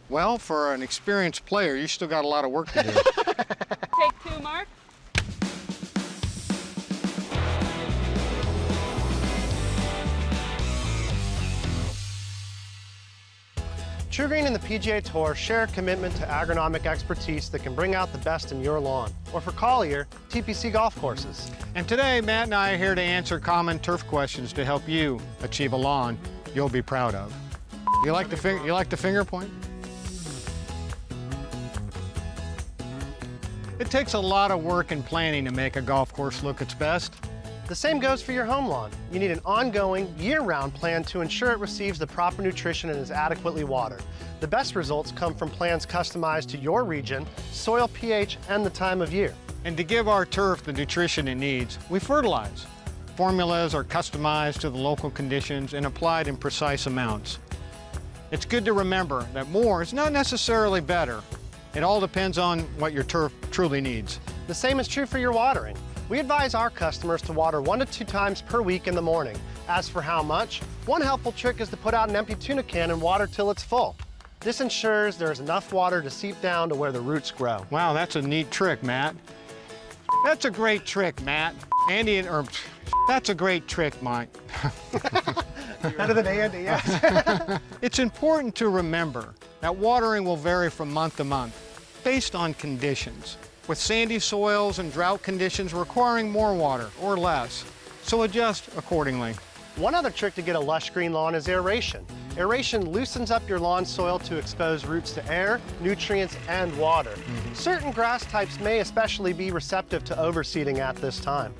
Well, for an experienced player, you still got a lot of work to do. Take two, Mark. TruGreen and the PGA Tour share a commitment to agronomic expertise that can bring out the best in your lawn. Or for Collier, TPC golf courses. And today, Matt and I are here to answer common turf questions to help you achieve a lawn you'll be proud of. You like the finger point? It takes a lot of work and planning to make a golf course look its best. The same goes for your home lawn. You need an ongoing, year-round plan to ensure it receives the proper nutrition and is adequately watered. The best results come from plans customized to your region, soil pH, and the time of year. And to give our turf the nutrition it needs, we fertilize. Formulas are customized to the local conditions and applied in precise amounts. It's good to remember that more is not necessarily better. It all depends on what your turf truly needs. The same is true for your watering. We advise our customers to water 1 to 2 times per week in the morning. As for how much, one helpful trick is to put out an empty tuna can and water till it's full. This ensures there is enough water to seep down to where the roots grow. Wow, that's a neat trick, Matt. That's a great trick, Matt. That's a great trick, Mike. Better than Andy, yes. It's important to remember that watering will vary from month to month based on conditions, with sandy soils and drought conditions requiring more water or less, so adjust accordingly. One other trick to get a lush green lawn is aeration. Aeration loosens up your lawn soil to expose roots to air, nutrients, and water. Certain grass types may especially be receptive to overseeding at this time.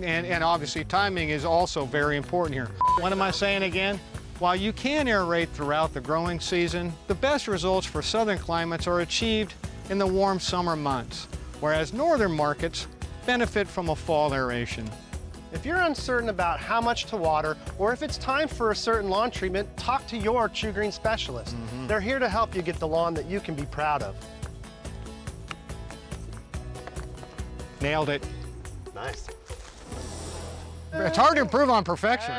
And obviously timing is also very important here. What am I saying again? While you can aerate throughout the growing season, the best results for southern climates are achieved in the warm summer months, whereas northern markets benefit from a fall aeration. If you're uncertain about how much to water or if it's time for a certain lawn treatment, talk to your TruGreen specialist. They're here to help you get the lawn that you can be proud of. Nailed it. Nice. It's hard to improve on perfection.